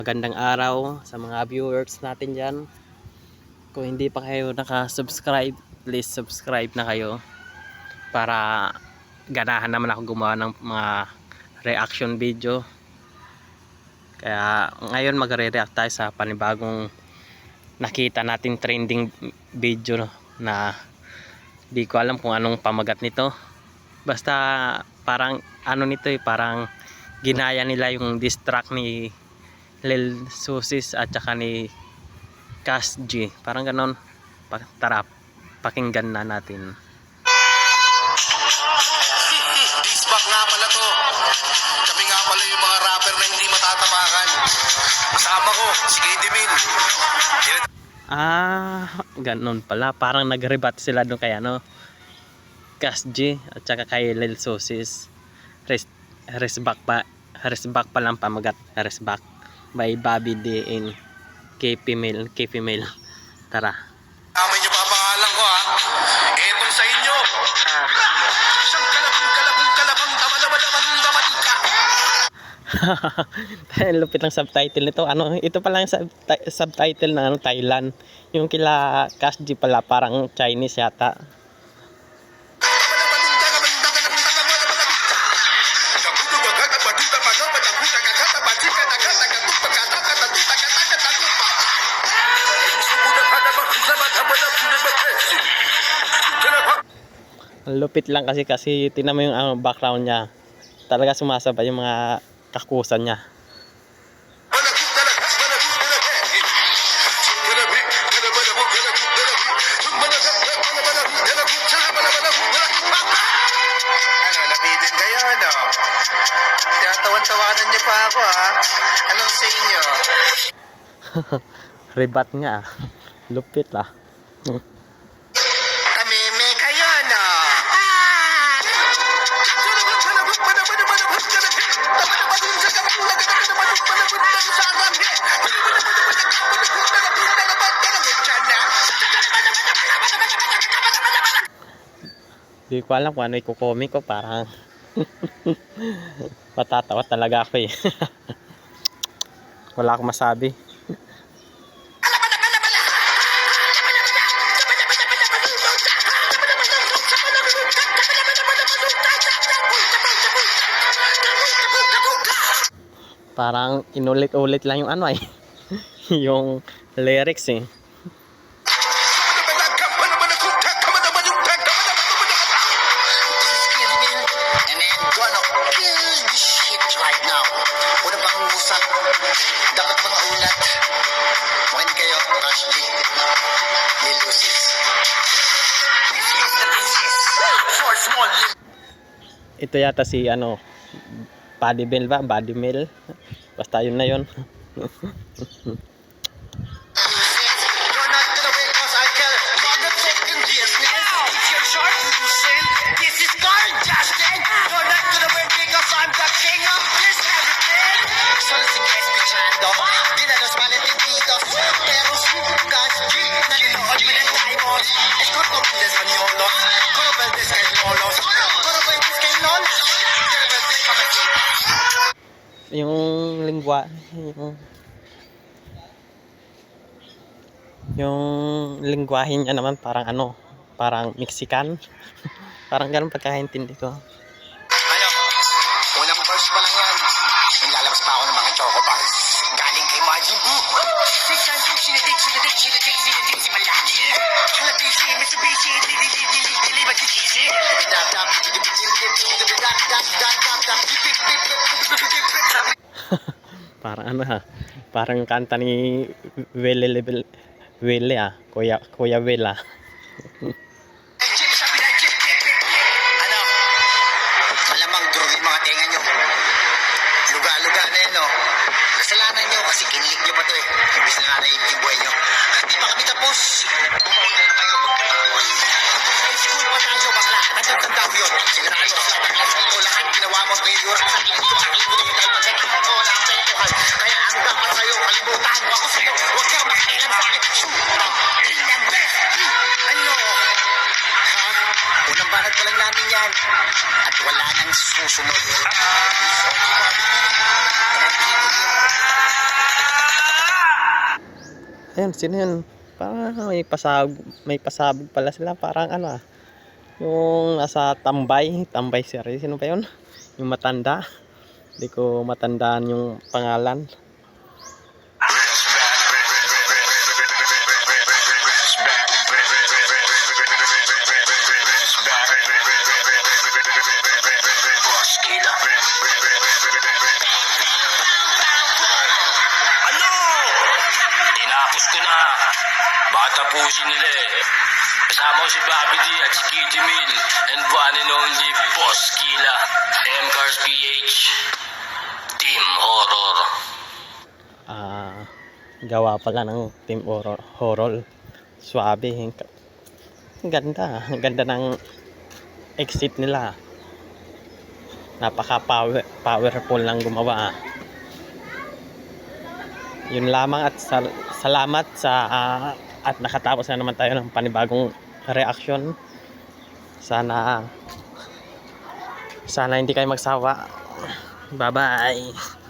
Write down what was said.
Magandang araw sa mga viewers natin dyan. Kung hindi pa kayo nakasubscribe, please subscribe na kayo para ganahan naman ako gumawa ng mga reaction video. Kaya ngayon magre-react tayo sa panibagong nakita natin trending video na di ko alam kung anong pamagat nito. Basta parang ano nito parang ginaya nila yung diss track ni Lil Susis at saka ni Cash G. Parang ganon. Tara, pakinggan na natin. Disbak nga pala to. Kami nga pala yung mga rapper na hindi matatapakan. Kasama ko, si Kidimin. Ganon pala. Parang nag-rebat sila doon kay Cash G at saka kay Lil Susis. Resback pa lang pamagat. Resback by Bobby D in K-Female. Tara. Amin nyo pa pangalan ko ha. Etong sa inyo. Siyang kalabang daman ka. Lupit ng subtitle nito. Ito pala yung subtitle ng Thailand. Yung kila Cash G pala parang Chinese yata. Lupit lang kasi tingnan mo yung background niya. Talaga sumasabay yung mga kakusan niya. Nabitin kayo Tinatawan-tawanan niyo pa ako ha. Anong sa inyo? Rebat nga. Lupit lah. Tamimi kayo Di ko alam kung ano ikukomment ko. Parang patatawa talaga ako eh. Wala akong masabi. Parang inulit-ulit lang yung yung lyrics eh. Dapat mga ulat. Makinig kayo, Cash G, Lil Susis. Ito yata si Body Mill ba? Body Mill. Basta yun na yun. Yung lingwa, yung lingwahe niya naman parang parang Mexican. Parang ganun pagkakaintindi ko. Unang verse pa lang yan. Nilalabas pa ako ng mga choco bars. Galing kay Majin Buu. Sinidik si Malaki. Halabisi, Mitsubishi, dili magkikisi. Parang parang kanta ni Willie Kuya Will Malamang drug yung mga tenga nyo. Luga-luga na yan Kasalanan nyo kasi kinlik nyo pa to Imbis na nga na yung buhay nyo. Hindi pa kami tapos. Bumaon na lang kayo. High school pa tayo bakla. Tanda ko yun. Sinaraan mo sa lahat ko. Lahat ginawa mo kayo yurak sa akin. Akin mo yung tayo pagkakita ko. Nakapektuhan. Kaya ang dapat sa'yo. Kalimutan mo ako sa'yo. Huwag kang makialam sa akin. Ilang best. Unang banat pa lang namin yan. At wala nang susunod. Ayun, sino yun? Parang may pasabog pala sila. Parang ano ah. Yung nasa Tambay series. Sino pa yun? Yung matanda. Hindi ko matandaan yung pangalan. Ano? Tinapos ko na. Bata po nila eh. Kasama ko si Bobby D at si Kid Jamil and one and only Boss Kila. M-Cars PH. Team Horror. Gawa pala ng Team Horror. Swabe. Ang ganda. Ang ganda ng exit nila. Powerful lang gumawa. Yun lamang at salamat sa at nakatapos na naman tayo ng panibagong reaction. Sana hindi kayo magsawa. Bye bye.